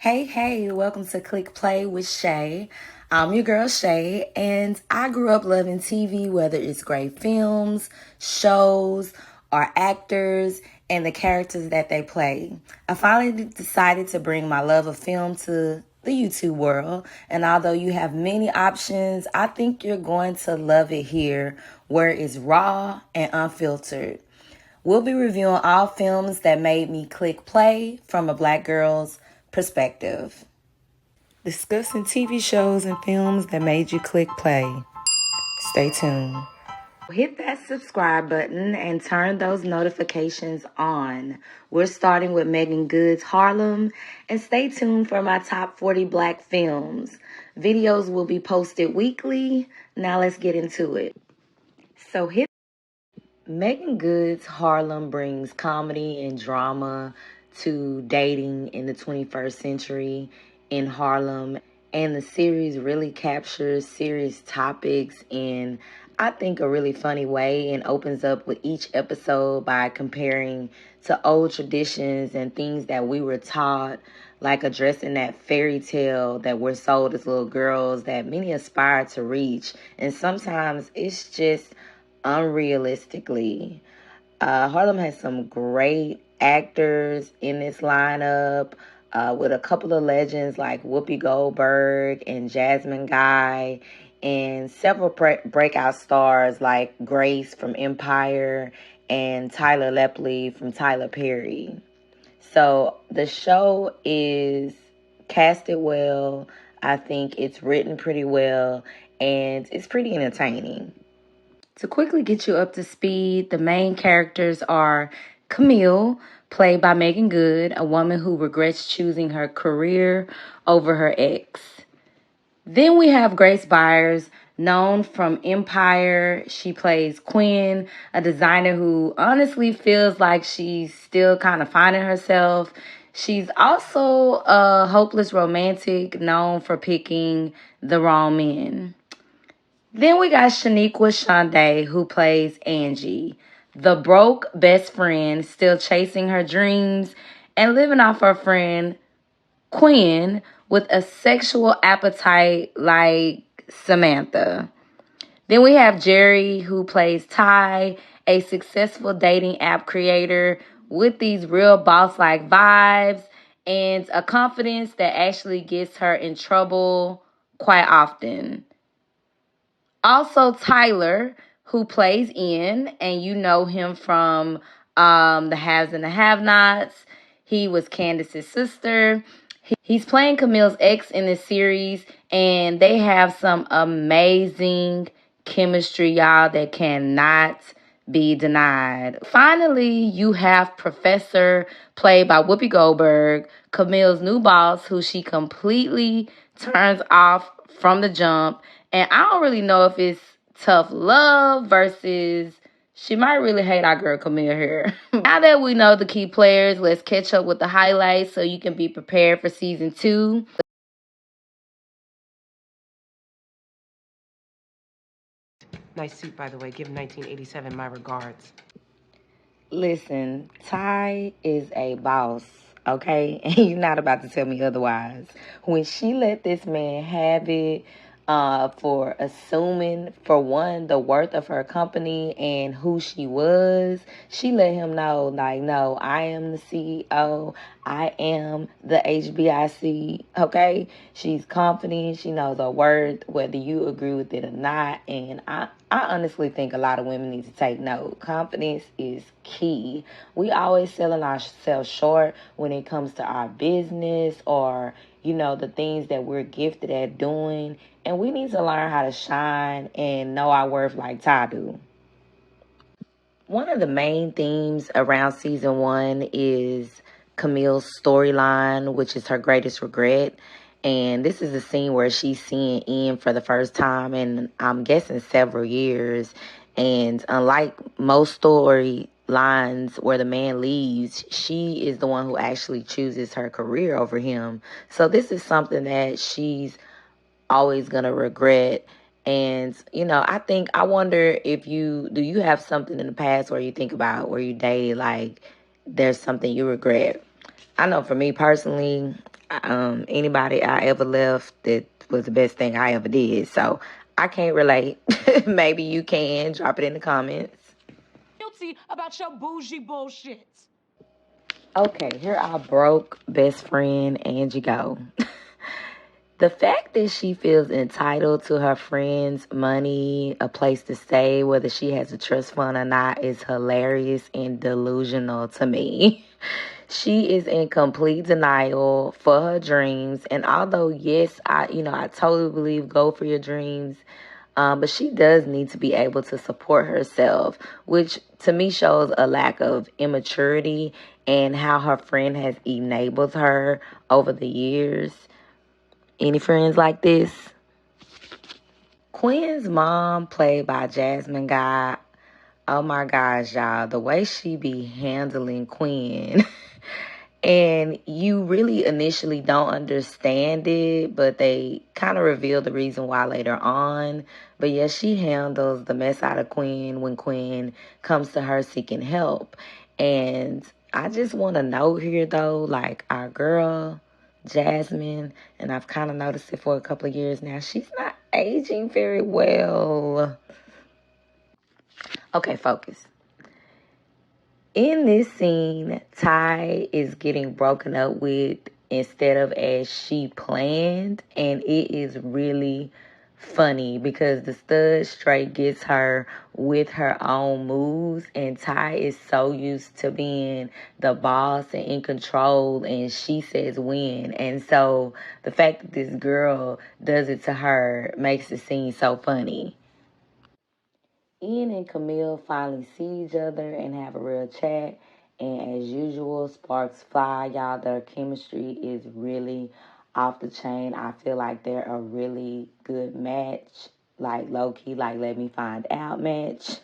Hey, welcome to Click Play with Shay. I'm your girl Shay, and I grew up loving TV, whether it's great films, shows, or actors, and the characters that they play. I finally decided to bring my love of film to the YouTube world, and although you have many options, I think you're going to love it here, where it's raw and unfiltered. We'll be reviewing all films that made me click play from a black girl's perspective. Discussing TV shows and films that made you click play. Stay tuned. Hit that subscribe button and turn those notifications on. We're starting with Megan Good's Harlem, and stay tuned for my top 40 black films. Videos will be posted weekly. Now let's get into it. Megan Good's Harlem brings comedy and drama to dating in the 21st century in Harlem, and the series really captures serious topics in, I think, a really funny way, and opens up with each episode by comparing to old traditions and things that we were taught, like addressing that fairy tale that we're sold as little girls that many aspire to reach. And sometimes it's just unrealistically. Harlem has some great actors in this lineup, with a couple of legends like Whoopi Goldberg and Jasmine Guy, and several breakout stars like Grace from Empire and Tyler Lepley from Tyler Perry. So the show is casted well. I think it's written pretty well, and it's pretty entertaining. To quickly get you up to speed, the main characters are Camille, played by Megan Good, a woman who regrets choosing her career over her ex. Then we have Grace Byers, known from Empire. She plays Quinn, a designer who honestly feels like she's still kind of finding herself. She's also a hopeless romantic known for picking the wrong men. Then we got Shaniqua Shonday, who plays Angie, the broke best friend still chasing her dreams and living off her friend Quinn with a sexual appetite like Samantha. Then we have Jerry, who plays Ty, a successful dating app creator with these real boss-like vibes and a confidence that actually gets her in trouble quite often. Also, Tyler, who plays Ian, and you know him from The Haves and the Have-Nots. He was Candace's sister. He's playing Camille's ex in this series, and they have some amazing chemistry, y'all, that cannot be denied. Finally, you have Professor, played by Whoopi Goldberg, Camille's new boss, who she completely turns off from the jump. And I don't really know if it's tough love versus she might really hate our girl Camille here. Now that we know the key players, let's catch up with the highlights so you can be prepared for season 2. Nice suit, by the way. Give 1987 my regards. Listen, Ty is a boss, okay? And you're not about to tell me otherwise. When she let this man have it, for assuming, for one, the worth of her company and who she was, she let him know, like, no, I am the CEO. I am the HBIC, okay? She's confident. She knows her worth, whether you agree with it or not. And I honestly think a lot of women need to take note. Confidence is key. We always selling ourselves short when it comes to our business or, the things that we're gifted at doing. And we need to learn how to shine and know our worth like Ty do. One of the main themes around season 1 is Camille's storyline, which is her greatest regret. And this is a scene where she's seeing Ian for the first time in, I'm guessing, several years. And unlike most storylines where the man leaves, she is the one who actually chooses her career over him. So this is something that she's always going to regret. And, I wonder if do you have something in the past where you think about where you dated, like there's something you regret? I know for me personally, Anybody I ever left, that was the best thing I ever did. So I can't relate. Maybe you can. Drop it in the comments. Guilty about your bougie bullshit. Okay, here our broke best friend, Angie, go. The fact that she feels entitled to her friend's money, a place to stay, whether she has a trust fund or not, is hilarious and delusional to me. She is in complete denial for her dreams. And although, yes, I totally believe go for your dreams. But she does need to be able to support herself, which to me shows a lack of immaturity and how her friend has enabled her over the years. Any friends like this? Quinn's mom, played by Jasmine Guy. Oh my gosh, y'all, the way she be handling Quinn. And you really initially don't understand it, but they kind of reveal the reason why later on. But yeah, she handles the mess out of Quinn when Quinn comes to her seeking help. And I just want to note here, though, like our girl, Jasmine, and I've kind of noticed it for a couple of years now, she's not aging very well. Okay, focus. In this scene, Ty is getting broken up with instead of as she planned, and it is really funny because the stud straight gets her with her own moves, and Ty is so used to being the boss and in control, and she says when. And so the fact that this girl does it to her makes the scene so funny. Ian and Camille finally see each other and have a real chat. And as usual, sparks fly, y'all. Their chemistry is really off the chain. I feel like they're a really good match. Like low key, like let me find out match.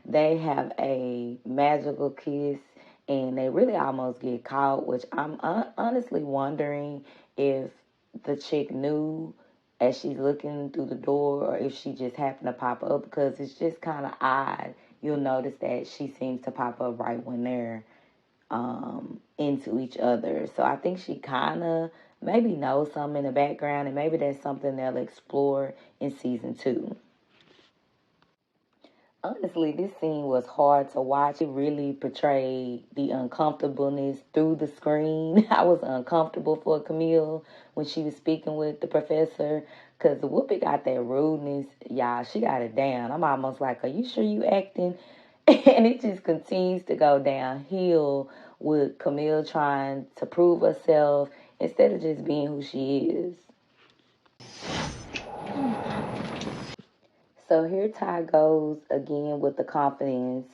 They have a magical kiss and they really almost get caught, which I'm honestly wondering if the chick knew as she's looking through the door or if she just happened to pop up, because it's just kind of odd. You'll notice that she seems to pop up right when they're into each other. So I think she kind of maybe knows something in the background, and maybe that's something they'll explore in season 2. Honestly, this scene was hard to watch. It really portrayed the uncomfortableness through the screen. I was uncomfortable for Camille when she was speaking with the professor because Whoopi got that rudeness. Y'all, she got it down. I'm almost like, are you sure you acting? And it just continues to go downhill with Camille trying to prove herself instead of just being who she is. So here Ty goes again with the confidence,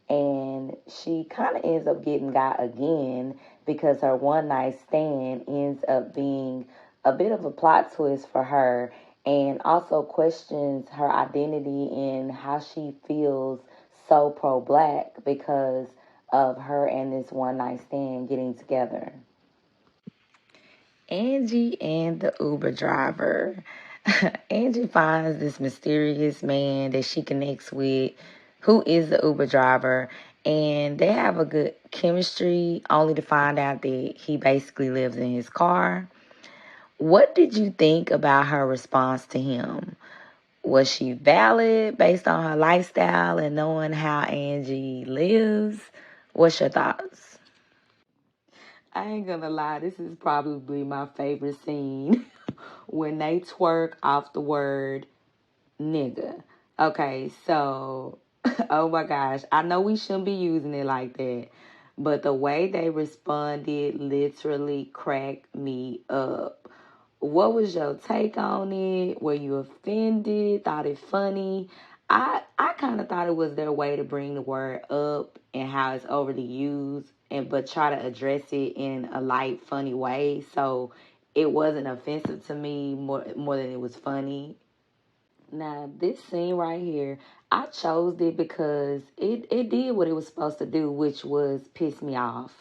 and she kind of ends up getting got again because her one night stand ends up being a bit of a plot twist for her, and also questions her identity and how she feels so pro black because of her and this one night stand getting together. Angie and the Uber driver. Angie finds this mysterious man that she connects with, who is the Uber driver, and they have a good chemistry, only to find out that he basically lives in his car. What did you think about her response to him? Was she valid based on her lifestyle and knowing how Angie lives? What's your thoughts? I ain't gonna lie, this is probably my favorite scene when they twerk off the word nigga. Okay, so, oh my gosh, I know we shouldn't be using it like that, but the way they responded literally cracked me up. What was your take on it? Were you offended? Thought it funny? I kind of thought it was their way to bring the word up and how it's overly used, and but try to address it in a light, funny way. So it wasn't offensive to me more than it was funny. Now, this scene right here, I chose it because it did what it was supposed to do, which was piss me off.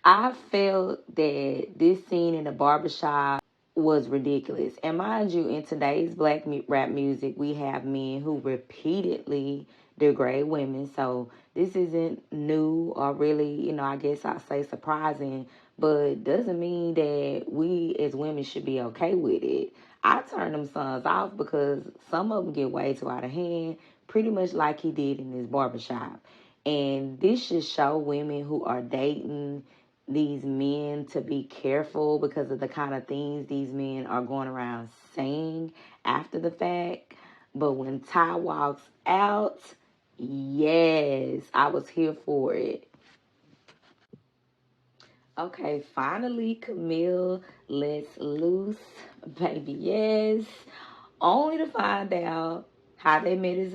I felt that this scene in the barbershop was ridiculous. And mind you, in today's black rap music, we have men who repeatedly degrade women. So this isn't new or really, I guess I'll say surprising. but doesn't mean that we as women should be okay with it. I turn them sons off because some of them get way too out of hand, pretty much like he did in his barbershop. And this should show women who are dating these men to be careful because of the kind of things these men are going around saying after the fact. But when Ty walks out, yes, I was here for it. Okay, finally, Camille lets loose. Baby, yes. Only to find out how they met is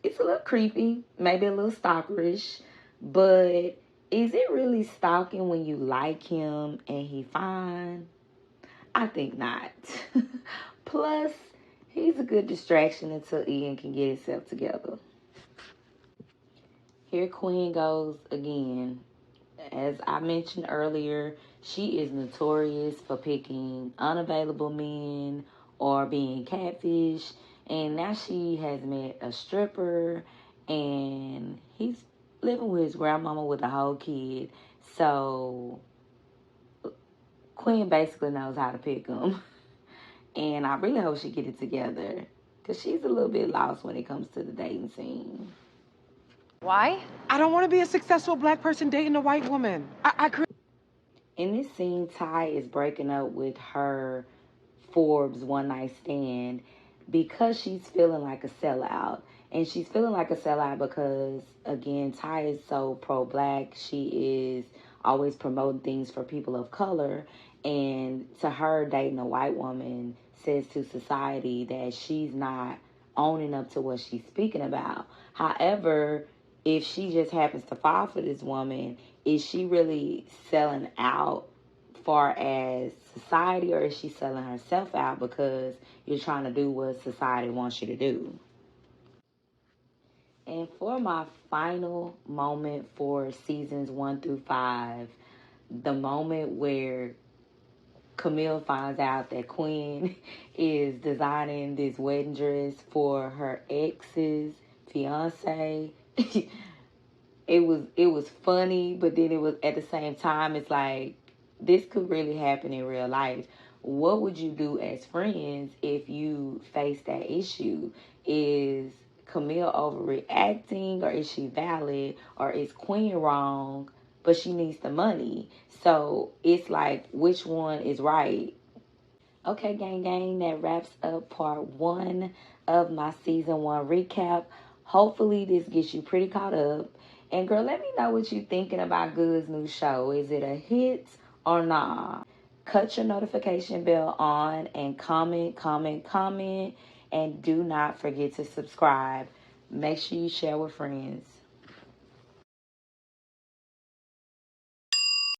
it's a little creepy, maybe a little stalkerish. But is it really stalking when you like him and he fine? I think not. Plus, he's a good distraction until Ian can get himself together. Here Queen goes again. As I mentioned earlier, she is notorious for picking unavailable men or being catfish. And now she has met a stripper and he's living with his grandmama with a whole kid. So Queen basically knows how to pick them. And I really hope she get it together because she's a little bit lost when it comes to the dating scene. Why? I don't want to be a successful black person dating a white woman. In this scene, Ty is breaking up with her Forbes one night stand because she's feeling like a sellout. And she's feeling like a sellout because, again, Ty is so pro-black. She is always promoting things for people of color. And to her, dating a white woman says to society that she's not owning up to what she's speaking about. However, if she just happens to fall for this woman, is she really selling out far as society, or is she selling herself out because you're trying to do what society wants you to do? And for my final moment for seasons 1 through 5, the moment where Camille finds out that Queen is designing this wedding dress for her ex's fiance. It was funny, but then it was at the same time, it's like this could really happen in real life. What would you do as friends if you face that issue? Is Camille overreacting, or is she valid, or is Queen wrong but she needs the money? So it's like, which one is right? Okay, gang, that wraps up part 1 of my season 1 recap. Hopefully, this gets you pretty caught up. And girl, let me know what you're thinking about Good's new show. Is it a hit or not? Cut your notification bell on and comment. And do not forget to subscribe. Make sure you share with friends.